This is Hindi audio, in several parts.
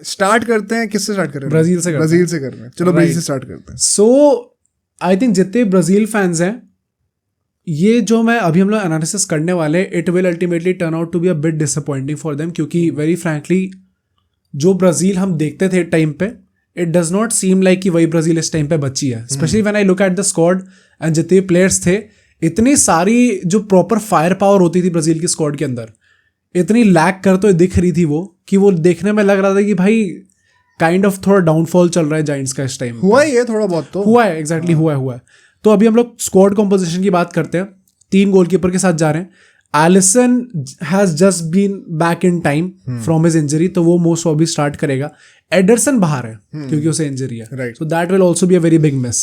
स्टार्ट करते हैं, किससे स्टार्ट करें? ब्राजील से कर रहे हैं। चलो ब्राजील से स्टार्ट करते हैं। सो आई थिंक जितने ब्राजील फैंस हैं, ये जो मैं अभी हम लोग एनालिसिस करने वाले, it will ultimately turn out to be a bit disappointing for them, क्योंकि वेरी फ्रैंकली जो ब्राजील हम देखते थे टाइम पे, it does not seem like कि वही ब्राजील इस टाइम पे बची है। Specially when I look at the squad and जितने प्लेयर्स थे, इतनी सारी जो प्रॉपर फायर पावर होती थी ब्राजील की स्क्वाड के अंदर, इतनी लैक कर तो दिख रही थी वो, कि वो देखने में लग रहा था कि भाई काइंड ऑफ थोड़ा डाउनफॉल चल रहा है जायंट्स का इस टाइम। हुआ है थोड़ा बहुत, तो हुआ है, एग्जैक्टली हुआ है। तो अभी हम लोग स्क्वाड कॉम्पोजिशन की बात करते हैं। 3 गोलकीपर के साथ जा रहे हैं। Alisson has just been back in time from his injury, तो वो मोस्ट ऑब्वियसली स्टार्ट करेगा। एडरसन बाहर है क्योंकि उसे इंजरी है, so that will also be a very big miss.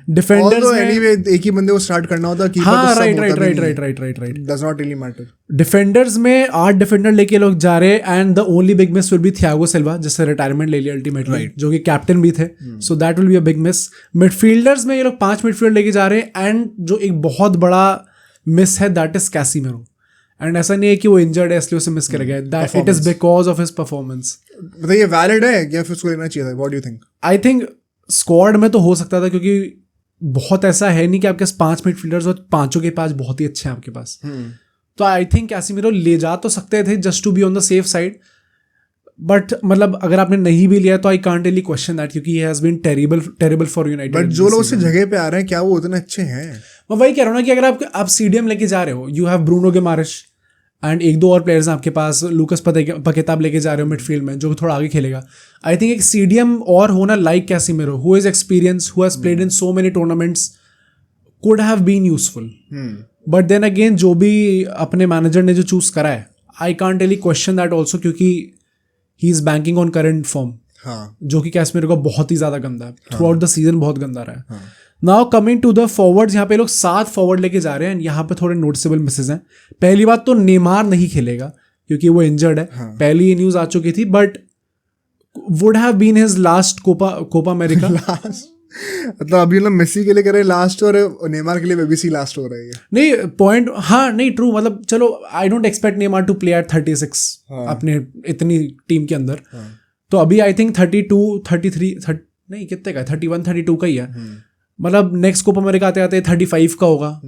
Defenders में एनीवे एक ही बंदे को स्टार्ट करना होता है, हाँ, right, does not really matter. Defenders में 8 डिफेंडर लेके लोग जा रहे हैं, and the only big miss will be Thiago Silva, जिससे रिटायरमेंट ले लिया अल्टीमेटली, जो कि कैप्टन भी थे, सो that will be a big miss. Midfielders में ये लोग 5 मिडफील्डर लेके जा रहे हैं, एंड जो एक बहुत बड़ा मिस है दैट इज कैसिमिरो। एंड ऐसा नहीं है कि वो इंजर्ड है इसलिए उसे मिस कर गया, that it is because of his performance. मतलब ये वैलिड है या फिर उसको लेना चाहिए था? What do you think? I think squad में तो हो सकता था, क्योंकि बहुत ऐसा है नहीं कि आपके पास 5 मिडफील्डर्स और 5 के पास बहुत ही अच्छे हैं आपके पास। तो आई थिंक कैसिमिरो ले जा तो सकते थे just to be on the safe side, but मतलब अगर आपने नहीं भी लिया तो I can't really question that, क्योंकि he has been terrible for United. But जो लोग उससे जगह पे आ रहे हैं, क्या वो उतने अच्छे हैं? मैं वही कह रहा हूँ ना कि अगर आप सीडीएम लेके जा रहे हो, यू हैव ब्रूनो गिमारेश एंड 1-2 और प्लेयर्स हैं आपके पास, लूकस पकेता आप लेके जा रहे हो मिडफील्ड में, जो थोड़ा आगे खेलेगा। आई थिंक एक सीडीएम और होना like Casemiro, who is experience, who has played in so many tournaments, could have been useful. But then again जो भी अपने मैनेजर ने जो चूज करा है, I can't really question that also, क्योंकि he is banking on current form, जो कि कैसिमिरो का बहुत ही ज्यादा गंदा है, थ्रू आउट द सीजन बहुत गंदा रहा है। Now coming to the forwards, यहाँ पे लोग 7 फॉरवर्ड लेके जा रहे हैं, यहाँ पे थोड़े नोटिसेबल मिसेस हैं। पहली बात तो नेमार नहीं खेलेगा क्योंकि वो इंजर्ड है, पहली ये न्यूज आ चुकी थी, but would have been his last Copa America. मतलब अभी लोग मेसी के लिए कर रहे हैं लास्ट, और नेमार के लिए बेबीसी लास्ट हो रही है। नहीं पॉइंट, हाँ नहीं ट्रू, मतलब चलो I don't expect Neymar to play at 36 अपने इतनी टीम के अंदर, तो अभी आई थिंक 32, 33 नहीं कितने का, 31, 32 का ही है। मतलब नेक्स्ट कोपा अमेरिका आते आते 35 का होगा।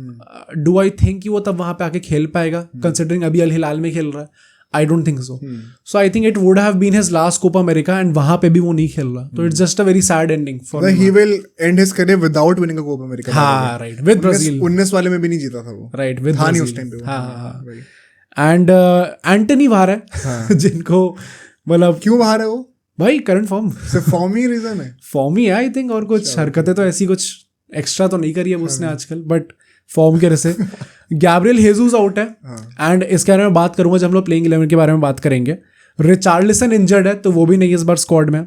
डू आई थिंक कि वो तब वहां पे आके खेल पाएगा, कंसिडरिंग अभी अल हिलाल में खेल रहा है? I don't think so. So I think it would have been his last Copa America, and वहां पे भी वो नहीं खेल रहा, तो it's just a very sad ending for he will end his career without winning a Copa America. हाँ राइट, विद ब्राजील 19 वाले में भी नहीं जीता था वो, राइट, विद था नहीं उस टाइम पे। हाँ, एंड एंटनी बाहर है, जिनको मतलब क्यों बाहर है वो? भाई करंट फॉर्म, सिर्फ फॉर्म ही रीजन है? फॉर्म ही है आई थिंक, और कुछ हरकतें तो ऐसी कुछ एक्स्ट्रा तो नहीं करी है उसने आजकल, बट फॉर्म के वजह से। गैब्रियल हेजूस आउट है, एंड इसके बारे में बात करूंगा जब हम लोग प्लेइंग 11 के बारे में बात करेंगे। रिचार्लिसन इंजर्ड है, तो वो भी नहीं है इस बार स्क्वाड में।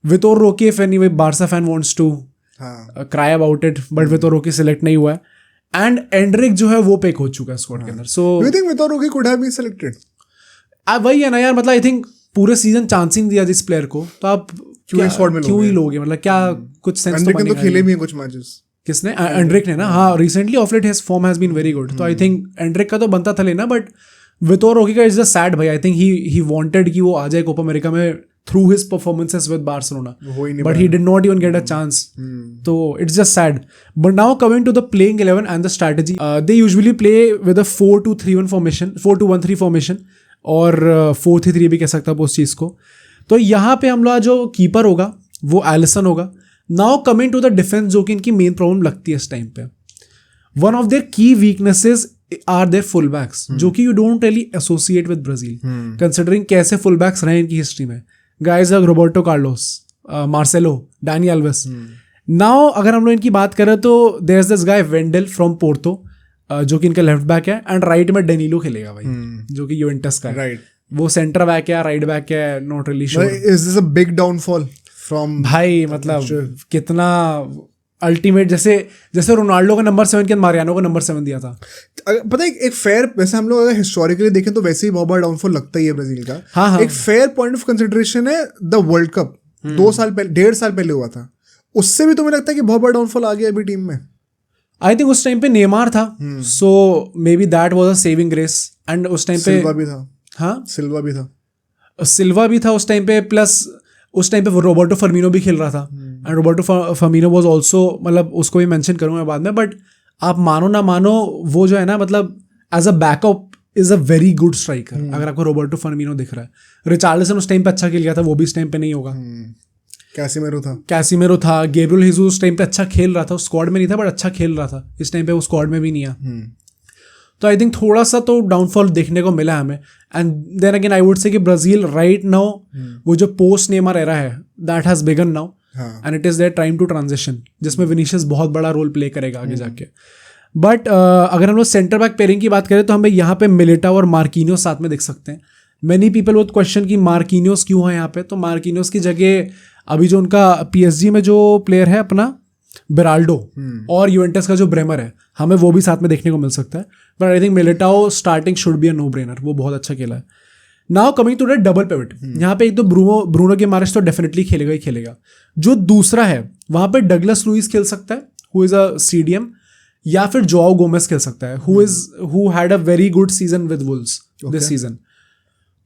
Vitor Roque, if anyway Barca fan wants to cry about it, but Vitor Roque select नहीं हुआ है, एंड एंड्रिक जो है वो पिक हो चुका है स्क्वाड के अंदर। सो यू थिंक वितोर रोकी कुड हैव बीन सिलेक्टेड? वही है ना यार, मतलब आई थिंक पूरे सीजन चांसिंग दिया जिस प्लेयर को, तो आप क्यों ही लोगे? मतलब क्या कुछ सेंस तो खेले भी हैं कुछ मैचेस। किसने? एंड्रिक ने ना, हाँ recently of late his form has been very good, तो आई थिंक एंड्रिक का तो बनता था लेना, बट वितोर रोकी का इज जस्ट सैड भाई। आई थिंक ही वांटेड कि वो आ जाए कोपा अमेरिका में through his performances with Barcelona, but he did not even get a chance, तो it's just sad. But now coming to the playing 11 and the strategy, they usually play with a 4-2-3-1 formation, 4-2-1-3 formation, और 4-3-3 भी कह सकता है उस चीज़ को। तो यहाँ पे हम लोग जो कीपर होगा वो एलिसन होगा। Now coming to the defence, जो कि इनकी मेन प्रॉब्लम लगती है इस टाइम पे, one of their key weaknesses are their full backs, जो कि you don't really associate with Brazil, considering कैसे फुल बैक्स रहे इनकी हिस्ट्री में। Guys like Roberto Carlos, Marcelo, Dani Alves. Now अगर हम लोग इनकी बात करें तो there is this guy Wendell from Porto, जो कि इनका लेफ्ट बैक है, एंड राइट में डेनिलो खेलेगा भाई, जो कि यूवेंटस का है। राइट, वो सेंटर बैक है, राइट बैक है, not really sure. Is this a big downfall from भाई? मतलब कितना अल्टीमेट, जैसे रोनाल्डो का नंबर 7 के मारियानो को नंबर 7 दिया था। पता है एक फेयर, वैसे हम लोग अगर हिस्टोरिकली देखें तो वैसे ही बहुत बड़ा डाउनफॉल लगता ही है ब्राजील का। हाँ, एक फेयर पॉइंट ऑफ कंसिडरेशन है द वर्ल्ड कप 2 साल पहले, 1.5 साल पहले हुआ था, उससे भी तुम्हें लगता है कि बहुत बड़ा डाउनफॉल आ गया अभी टीम में? आई थिंक उस टाइम पे नेमार था, so may be that was a saving grace, and उस टाइम पे सिल्वा भी था। हाँ, सिल्वा भी था उस टाइम पे, प्लस उस टाइम पे रोबर्टो फर्मिनो भी खेल रहा था and Roberto Firmino was also, मतलब उसको भी मेंशन करूँगा बाद में, बट आप मानो ना मानो वो जो है ना, मतलब as a backup is a very good striker. अगर आपको रोबर्टो फर्मिनो दिख रहा है, रिचार्लिसन उस टाइम पे अच्छा खेल गया था, वो भी इस टाइम पे नहीं होगा। कैसिमेरो था, गेब्रियल हीसुस उस टाइम पे अच्छा खेल रहा था, उस स्क्वाड में नहीं था बट अच्छा खेल रहा था, इस टाइम पे वो स्क्वाड में भी नहीं है। तो आई थिंक थोड़ा सा तो डाउनफॉल देखने को मिला हमें। And then again I would say कि ब्राजील राइट नाउ वो जो पोस्ट नेमार एरा है that has begun now and it is their time to transition, जिसमें विनीशियस बहुत बड़ा रोल प्ले करेगा आगे जाके। बट अगर हम लोग सेंटर बैक पेयरिंग की बात करें तो हमें यहाँ पे मिलिटाओ और मार्किनियोस साथ में देख सकते हैं। मैनी पीपल वुड क्वेश्चन कि मार्किनियोस क्यों है यहाँ पे, तो मार्किनियोस की जगह अभी जो उनका PSG में जो प्लेयर है अपना बेराल्डो और यूवेंटस का जो ब्रेमर है, हमें वो भी साथ में देखने को मिल सकता है। But I think Militao starting should be a no brainer, वो बहुत अच्छा खेला है। Now coming to the double pivot, यहाँ पे एक तो ब्रूनो गिमारेस तो डेफिनेटली खेलेगा ही खेलेगा। जो दूसरा है वहाँ पे डगलस लुइस खेल सकता है, हु इज अ CDM, या फिर जोआओ गोमेस खेल सकता है, who had a very good season with Wolves this season.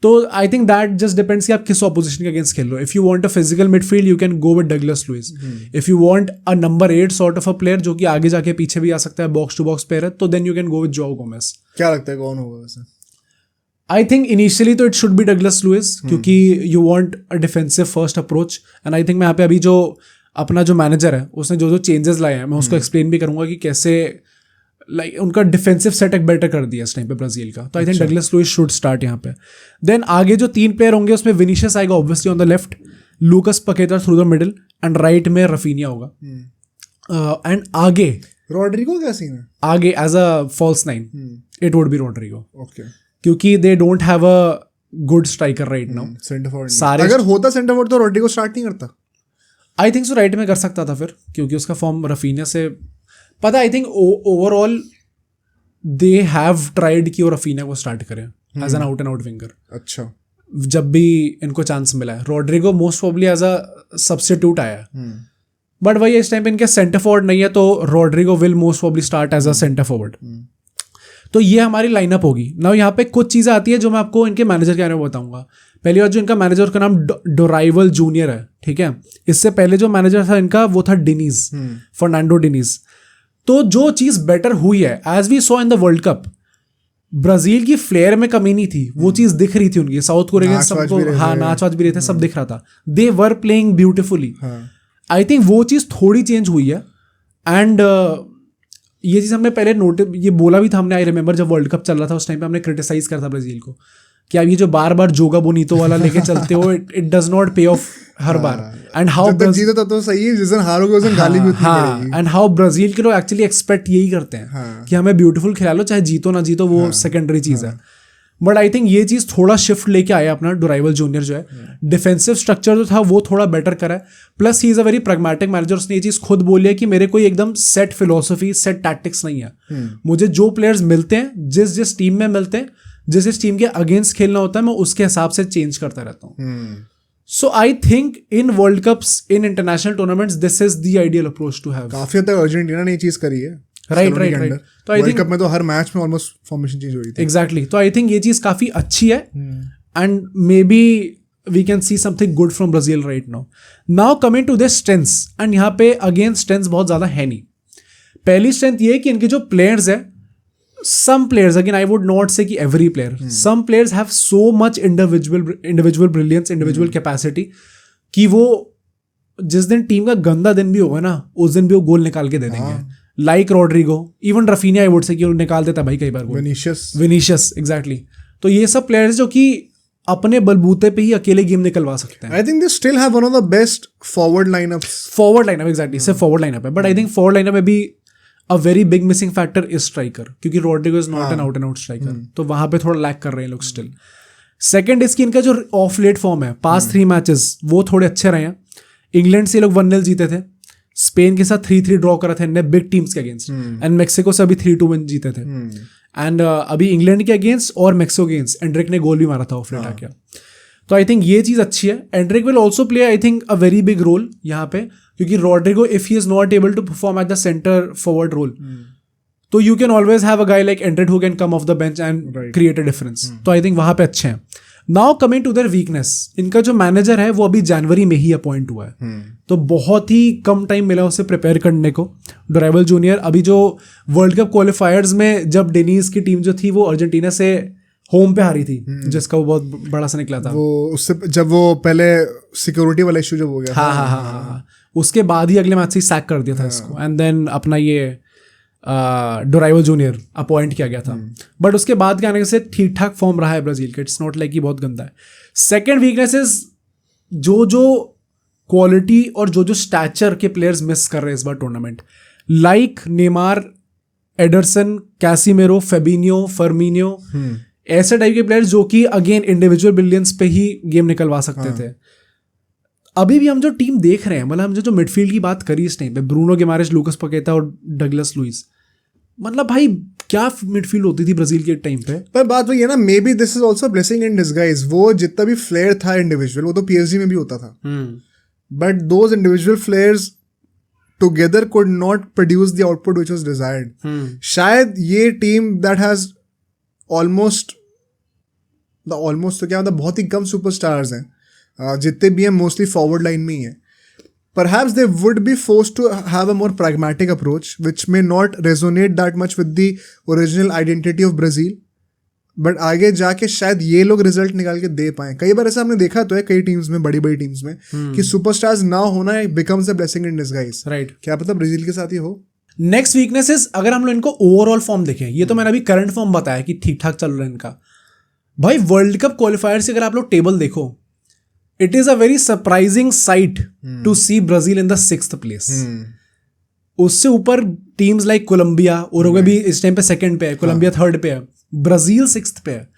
तो I think that just depends कि आप किस ऑपोजिशन के अगेंस्ट खेल रहे हो। If you want a physical midfield you can go with Douglas Luiz. If you want a number 8 sort of a player जो कि आगे जाके पीछे भी आ सकता है, बॉक्स टू बॉक्स प्लेयर है, तो then you can go with Joao Gomes. क्या लगता है कौन होगा वैसे? आई थिंक इनिशियली तो it should be Douglas Luiz, क्योंकि you want a defensive first approach. And I think मैं यहाँ पे अभी जो अपना जो मैनेजर है उसने जो चेंजेस लाए हैं मैं उसको एक्सप्लेन भी करूंगा कि कैसे लाइक उनका डिफेंसिव सेट एक बेटर कर दिया इस टाइम पे ब्राजील का। तो I think Douglas Luiz should start यहाँ पे। देन आगे जो 3 प्लेयर होंगे उसमें विनीशियस आएगा obviously on the left, Lucas Paqueta through the middle and right में रफीनिया होगा। एंड आगे रॉड्रिगो क्या सीन है? आगे as a false 9 it would be Rodrigo, okay, क्योंकि they don't have a good striker right now. Centre forward सारे अगर होता सेंटर फॉरवर्ड तो रॉड्रिगो स्टार्ट नहीं करता। आई थिंक सो राइट में कर सकता था फिर, क्योंकि उसका फॉर्म रफीनिया से पता। I think overall they have tried कि वो रफीनिया को स्टार्ट करें as an out and out winger. अच्छा, जब भी इनको चांस मिला है। Rodrygo most probably as a substitute आया है, बट वही इस टाइम पे इनके सेंटर फॉरवर्ड नहीं है, तो Rodrygo will most probably start as a centre forward. तो ये हमारी लाइनअप होगी। नाउ यहाँ पे कुछ चीज़ें आती है जो मैं आपको इनके मैनेजर के बारे में बताऊंगा। पहली बार जो इनका मैनेजर का नाम डोराइवल जूनियर है, ठीक है। इससे पहले जो मैनेजर था इनका वो था डिनीज, फर्नांडो डिनीज। तो जो चीज़ बेटर हुई है as we saw in the world cup, Brazil की फ्लेयर में कमी नहीं थी, वो चीज़ दिख रही थी उनकी। साउथ कोरिया सबको हाँ नाच वाच भी रहे थे, सब दिख रहा था। They were playing beautifully. I think वो चीज़ थोड़ी चेंज हुई है। एंड ये चीज़ हमने पहले ये बोला भी था हमने। आई रिमेंबर जब वर्ल्ड कप चल रहा था उस टाइम पे हमने क्रिटिसाइज करा था ब्राजील को कि अब ये जो बार बार जोगा बोनीतो वाला लेके चलते हो, इट डज नॉट पे of her bar. And how जीतो तो सही है, जिस दिन हारोगे उस दिन गाली भी उतनी पड़ेगी। एंड हाउ ब्राजील के लोग एक्चुअली एक्सपेक्ट यही करते हैं कि हमें ब्यूटीफुल खिला लो, चाहे जीतो ना जीतो वो सेकेंडरी चीज़ है। बट आई थिंक ये चीज़ थोड़ा शिफ्ट लेके आया अपना डोराइवल जूनियर जो है। डिफेंसिव स्ट्रक्चर जो था वो थोड़ा बेटर करा है। Plus he is a very pragmatic manager. उसने ये चीज़ खुद बोली है कि मेरे कोई एकदम सेट फिलोसफी, सेट टैक्टिक्स नहीं है। मुझे जो प्लेयर्स मिलते हैं, जिस टीम में मिलते हैं, जिस टीम के अगेंस्ट खेलना होता है, मैं उसके हिसाब से चेंज करता रहता हूँ। So I think in world cups, in international tournaments, this is the ideal approach to have. काफी हद तक अर्जेंटीना ने ये चीज करी है। राइट। तो आई थिंक कप में तो हर मैच में ऑलमोस्ट फॉर्मेशन चेंज हुई थी। एग्जैक्टली। तो आई थिंक ये चीज काफी अच्छी है and maybe we can see something good from Brazil right now. Now coming to this strengths, एंड यहाँ पे अगेन स्ट्रेंथ्स बहुत ज्यादा है नहीं। पहली स्ट्रेंथ ये है कि इनके जो प्लेयर्स है, some players, again I would not say कि every player, some players have so much individual brilliance, individual capacity कि वो जिस दिन टीम का गंदा दिन भी होगा ना, उस दिन भी वो गोल निकाल के दे देंगे। Like Rodrygo, even Raphinha I would say कि वो निकाल देता भाई कई बार गोल। Vinicius exactly. तो ये सब प्लेयर्स जो कि अपने बलबूते पे ही अकेले गेम निकलवा सकते हैं। I think they still have one of the best forward lineups. Forward lineup exactly, सिर्फ फॉरवर्ड लाइनअप है। But I think forward lineup में भी a very big missing factor is striker, क्योंकि Rodrigo is not an out and out striker. तो वहां पे थोड़ा लैक कर रहे हैं लोग स्टिल। सेकंड इसकी इनका जो ऑफ लेट फॉर्म है, पास 3 मैचेस वो थोड़े अच्छे रहे हैं। इंग्लैंड से लोग 1-0 जीते थे, स्पेन के साथ 3-3 ड्रॉ करा था इनने बिग टीम्स के अगेंस्ट, एंड मेक्सिको से अभी 3-2 जीते थे। एंड अभी इंग्लैंड के अगेंस्ट और मेक्सिको के अगेंस्ट एंड्रिक ने गोल भी मारा था ऑफ लेट आके। तो आई थिंक ये चीज़ अच्छी है। Endrick will also play I think a very big role यहाँ पे, क्योंकि Rodrigo if he is not able to perform at the centre forward role, तो you can always have a guy like Endrick who can come off the bench and create a difference. तो आई थिंक वहाँ पे अच्छे हैं। Now coming to their weakness, इनका जो मैनेजर है वो अभी जनवरी में ही अपॉइंट हुआ है, तो बहुत ही कम टाइम मिला उसे प्रिपेयर करने को। डोराइवल जूनियर अभी जो वर्ल्ड कप क्वालिफायर्स में जब डेनीज की टीम जो थी वो अर्जेंटीना से होम पे हारी थी, जिसका वो बहुत बड़ा सा निकला था, वो उससे जब वो पहले सिक्योरिटी वाला इशू जब हो गया, हाँ, उसके बाद ही अगले मैच से सैक कर दिया था इसको, एंड देन अपना ये डोराइवल जूनियर अपॉइंट किया गया था। बट उसके बाद के आने से ठीक ठाक फॉर्म रहा है ब्राजील का, इट्स नॉट लाइक कि बहुत गंदा है। सेकेंड वीकनेस इज जो क्वालिटी और जो स्टैचर के प्लेयर्स मिस कर रहे हैं इस बार टूर्नामेंट, लाइक नेमार, एडरसन, कैसीमेरो, फेबिनियो, फर्मिनियो, ऐसे टाइप के प्लेयर्स जो कि अगेन इंडिविजुअल ब्रिलियंस पे ही गेम निकलवा सकते थे। अभी भी हम जो टीम देख रहे हैं, मतलब हम जो मिडफील्ड की बात करी इस टाइम पे, ब्रूनो गिमारेश, लूकास पकेटा और डगलस लुइस, मतलब भाई क्या मिडफील्ड होती थी ब्राजील के टाइम पे। पर बात वही है ना, may be this is also blessing in disguise. वो जितना भी फ्लेयर था इंडिविजुअल, वो तो पीएसजी में भी होता था, but those individual फ्लेयर्स together could not produce the output which was desired. शायद ये टीम दैट हैज ऑलमोस्ट तो क्या मतलब बहुत ही कम सुपरस्टार्स हैं, जितने भी हैं मोस्टली फॉरवर्ड लाइन में ही हैं। Perhaps they would be forced to have a more pragmatic approach, which may not resonate that much with the original identity of Brazil. But आगे जाके शायद ये लोग रिजल्ट निकाल के दे पाएं। कई बार ऐसा हमने देखा तो है कई टीम्स में, बड़ी बड़ी टीम्स में, कि सुपरस्टार्स ना होना becomes a blessing in disguise. Right, क्या पता ब्राजील के साथ ही हो। नेक्स्ट वीकनेस इज, अगर हम लोग इनको ओवरऑल फॉर्म देखें, ये तो मैंने अभी करंट फॉर्म बताया कि ठीक ठाक चल रहा है इनका। भाई वर्ल्ड कप क्वालिफायर से अगर आप लोग टेबल देखो, it is a very surprising sight to see Brazil in the 6th place. उससे ऊपर टीम्स लाइक कोलंबिया, उरुग्वे भी इस टाइम पे सेकंड पे है, कोलंबिया थर्ड पे है, ब्राजील 6th पे है।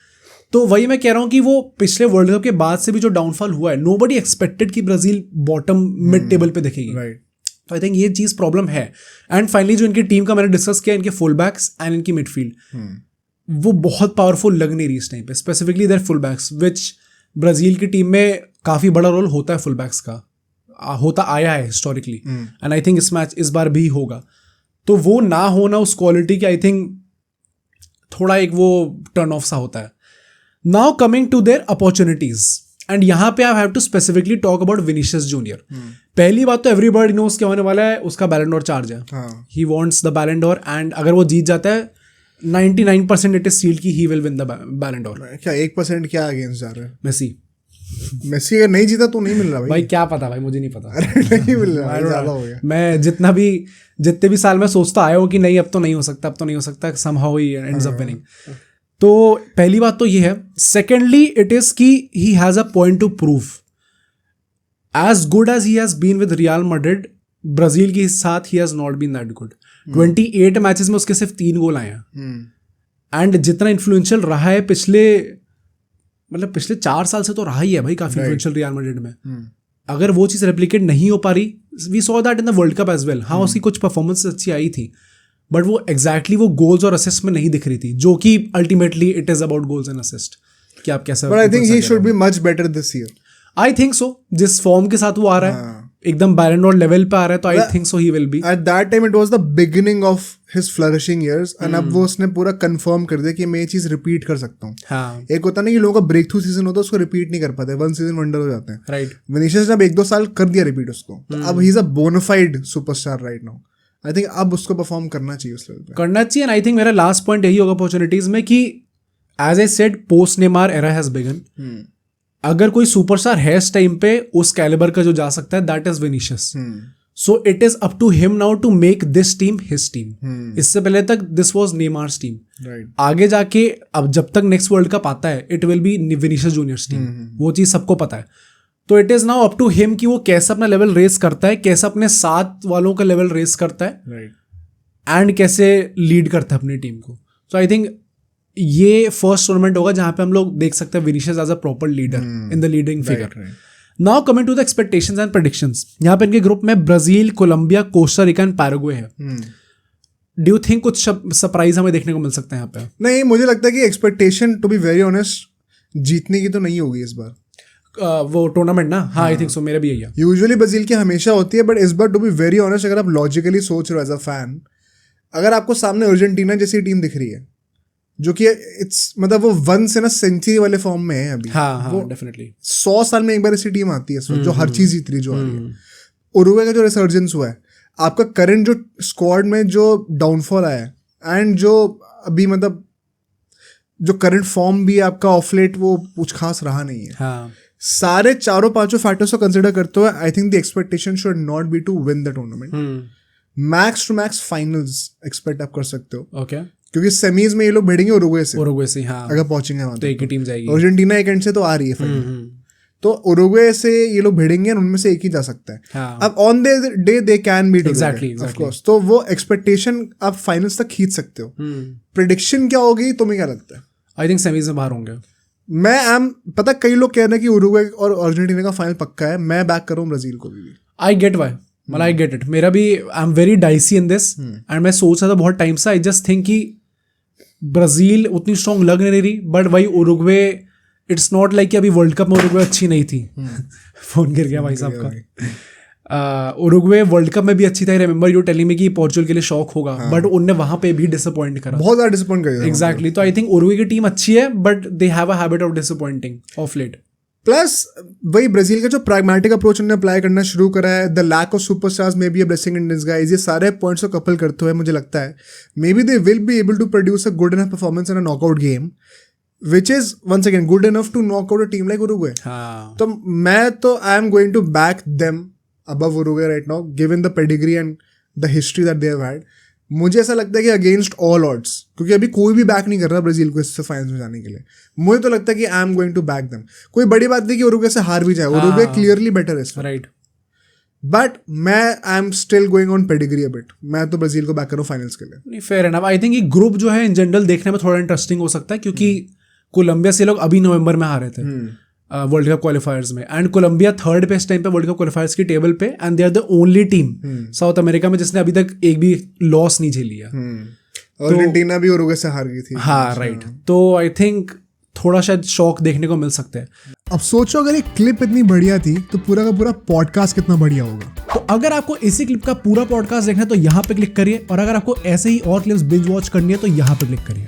तो वही मैं कह रहा हूँ कि वो पिछले वर्ल्ड कप के बाद से भी जो डाउनफॉल हुआ है, नोबडी एक्सपेक्टेड कि ब्राजील बॉटम मिड टेबल पे दिखेगी। तो आई थिंक ये चीज प्रॉब्लम है। एंड फाइनली जो इनकी टीम का मैंने डिस्कस किया, इनके फुल बैक्स एंड इनकी मिडफील्ड, वो बहुत पावरफुल लग नहीं रही इस टाइम पे, specifically their full backs, which Brazil की टीम में काफ़ी बड़ा रोल होता है फुल बैक्स का, होता आया है हिस्टोरिकली, एंड आई थिंक इस बार भी होगा। तो वो ना होना उस क्वालिटी की आई थिंक थोड़ा एक वो टर्न ऑफ सा होता है। Now coming to their opportunities, and यहाँ पे I have to specifically talk about Vinicius junior. पहली बात तो एवरीबॉडी नोस क्या होने वाला है, उसका बैलन डोर चार्ज है, ही वांट्स द बैलन डोर, एंड अगर वो जीत जाता है 99% इट इज सील्ड की ही विल विन द बैलन डोर। क्या 1% क्या अगेंस्ट जा रहा है? मेसी अगर नहीं जीता तो नहीं मिल रहा भाई क्या पता भाई, मुझे नहीं पता। नहीं मिल रहा, ज़्यादा हो गया। मैं जितने भी साल में सोचता आया हूँ कि नहीं अब तो नहीं हो सकता, somehow he ends up winning। तो पहली बात तो ये है। सेकेंडली इट इज कि he has a point to prove. As good as he has been with Real Madrid, Brazil के साथ he has not been that good. 28 matches में उसके सिर्फ 3 गोल आए हैं, एंड जितना इन्फ्लुएंशियल रहा है पिछले 4 साल से तो रहा ही है भाई, काफी इन्फ्लुएंशियल रियल मैड्रिड में। अगर वो चीज़ रेप्लिकेट नहीं हो पा रही, we saw that in the world cup as well. हाँ, उसकी कुछ परफॉर्मेंस अच्छी आई थी, बट वो एग्जैक्टली वो गोल्स और असिस्ट में नहीं दिख रही थी, जो कि ultimately it is about goals and assist. कि आप कैसा, but I think he should be much better this year. I think so, जिस फॉर्म के साथ वो आ रहा है, एकदम बैलन डोर लेवल पे आ रहा है, तो I think so he will be. At that time it was the beginning of his flourishing years, and अब वो उसने पूरा कंफर्म कर दिया कि मैं ये चीज रिपीट कर सकता हूँ। हाँ, एक होता ना कि लोगों का ब्रेक थ्रू सीजन होता है, उसको रिपीट नहीं कर पाते, 1 सीजन वंडर हो जाते हैं। राइट, विनीशियस ने अब 1-2 साल कर दिया रिपीट उसको, तो अब he is a bonafide superstar right now. I think अब उसको परफॉर्म करना चाहिए उस लेवल पे, करना चाहिए। एंड आई थिंक मेरा लास्ट पॉइंट यही होगा अपॉर्चुनिटीज में, कि as I said post Neymar era has begun. अगर कोई सुपरस्टार है इस टाइम पे उस कैलिबर का जो जा सकता है, that is Vinicius. So it is up to him now to make this team his team. इससे पहले तक दिस वाज नेमार्स टीम। आगे जाके अब जब तक नेक्स्ट वर्ल्ड कप आता है, it will be Vinicius junior's team. वो चीज सबको पता है। तो it is now up to him कि वो कैसे अपना लेवल रेस करता है, कैसे अपने साथ वालों का लेवल रेस करता है, एंड कैसे लीड करता है अपनी टीम को। सो आई थिंक ये फर्स्ट टूर्नामेंट होगा जहां पे हम लोग देख सकते हैं Vinicius as a proper leader in the leading figure. Now coming to the expectations and predictions, यहाँ पे इनके ग्रुप में Brazil, Colombia, Costa Rica and Paraguay है। डू यू थिंक कुछ सरप्राइज हमें देखने को मिल सकता है यहाँ पे? नहीं, मुझे लगता है कि expectation to be very honest जीतने की तो नहीं होगी इस बार वो टूर्नामेंट ना। हाँ, आई थिंक सो, मेरा भी यही है। यूजुअली ब्राजील की हमेशा होती है, बट इस बार टू बी वेरी ऑनेस्ट, अगर आप लॉजिकली सोच रहे हो एज अ फैन, अगर आपको सामने अर्जेंटीना जैसी टीम दिख रही है, जो कि इट्स मतलब वो वंस इन अ सेंचुरी वाले फॉर्म में है अभी। हाँ डेफिनेटली 100 साल में एक बार ऐसी टीम आती है इस वक्त जो हर चीज जीत रही जो आ रही है। उरुग्वे का जो रिसर्जेंस हुआ है, आपका करंट जो स्क्वाड में जो डाउनफॉल आया है एंड जो अभी मतलब जो करंट फॉर्म भी आपका ऑफलेट वो कुछ खास रहा नहीं है। हाँ सारे चारों पांचों फैक्टर्स को कंसिडर करते हुए I think the expectation should not be to win the tournament. Max to max finals expect आप कर सकते हो। ओके क्योंकि सेमीज में ये लोग भिड़ेंगे उरुग्वे से, उरुग्वे से हाँ अगर पहुंचेंगे वहां तो एक ही टीम जाएगी। अर्जेंटीना एक एंड से तो आ रही है फाइनल, तो उरुग्वे से ये लोग भिड़ेंगे और उनमें से एक ही जा सकता है। हाँ। अब on the day they can beat Exactly. Of course, तो वो एक्सपेक्टेशन आप फाइनल्स तक खींच सकते हो। प्रेडिक्शन क्या होगी तुम्हें क्या लगता है? आई थिंक सेमीज में बाहर होंगे। पता कई लोग कह रहे हैं कि उरुग्वे और अर्जेंटीना का फाइनल पक्का है, मैं बैक कर रहा हूँ ब्राजील को भी। आई गेट वाई, मतलब आई गेट इट। मेरा भी I am very dicey in this and मैं सोच रहा था बहुत टाइम से। आई जस्ट थिंक कि ब्राजील उतनी स्ट्रॉन्ग लग नहीं रही, बट वही उरुग्वे इट्स नॉट लाइक कि अभी वर्ल्ड कप में उरुग्वे अच्छी नहीं थी। फोन गिर गया भाई साहब का। उरुग्वे वर्ल्ड कप में भी अच्छी था। I remember you telling me कि पोर्चुगल के लिए शौक होगा, बट उनने वहां पे भी डिसअपॉइंट करा, बहुत ज्यादा डिसअपॉइंट कर। एग्जैक्टली। तो आई थिंक उरुग्वे की टीम अच्छी है, but they have a habit of disappointing of late. Plus वही ब्राजील का जो प्रैग्मेटिक अप्रोच उन्होंने अप्लाई करना शुरू करा है, द लैक ऑफ सुपरस्टार्स में be a blessing in disguise, ये सारे पॉइंट्स को कपल करते हुए मुझे लगता है maybe they will be able to produce a good enough performance in a knockout game which is once again good enough to knock out a team like Uruguay. हाँ. तो मैं तो I am going to back them above Uruguay right now given the pedigree and the history that they have had. मुझे ऐसा लगता है कि अगेंस्ट ऑल ऑड्स, क्योंकि अभी कोई भी बैक नहीं कर रहा ब्राजील को इससे फाइनल्स में जाने के लिए, मुझे तो लगता है कि I am going to back them. कोई बड़ी बात नहीं कि उरुग्वे से हार भी जाए, उरुग्वे क्लियरली बेटर है राइट, बट मैं I am still going on pedigree a bit. मैं तो ब्राजील को बैक कर रहा हूँ फाइनल्स के लिए। नहीं फेयर एनफ। आई थिंक ये ग्रुप जो है इन जनरल देखने में थोड़ा इंटरेस्टिंग हो सकता है, क्योंकि कोलंबिया से लोग अभी नवंबर में हारे थे वर्ल्ड कप क्वालिफायर्स में, एंड कोलंबिया थर्ड पे इस टाइम पे वर्ल्ड कप क्वालिफायर्स की टेबल पे, and they are the only team South America में जिसने अभी तक एक भी लॉस नहीं झेली है। अर्जेंटीना भी उरुग्वे से हार गई थी। हाँ राइट, तो आई थिंक थोड़ा शायद शॉक देखने को मिल सकता है। अब सोचो अगर एक क्लिप इतनी बढ़िया थी तो पूरा का पूरा पॉडकास्ट कितना बढ़िया होगा। तो अगर आपको इसी क्लिप का पूरा पॉडकास्ट देखना है तो यहाँ पे क्लिक करिए, और अगर आपको ऐसे ही और क्लिप्स बिंज वॉच करनी है तो यहाँ पे क्लिक करिए।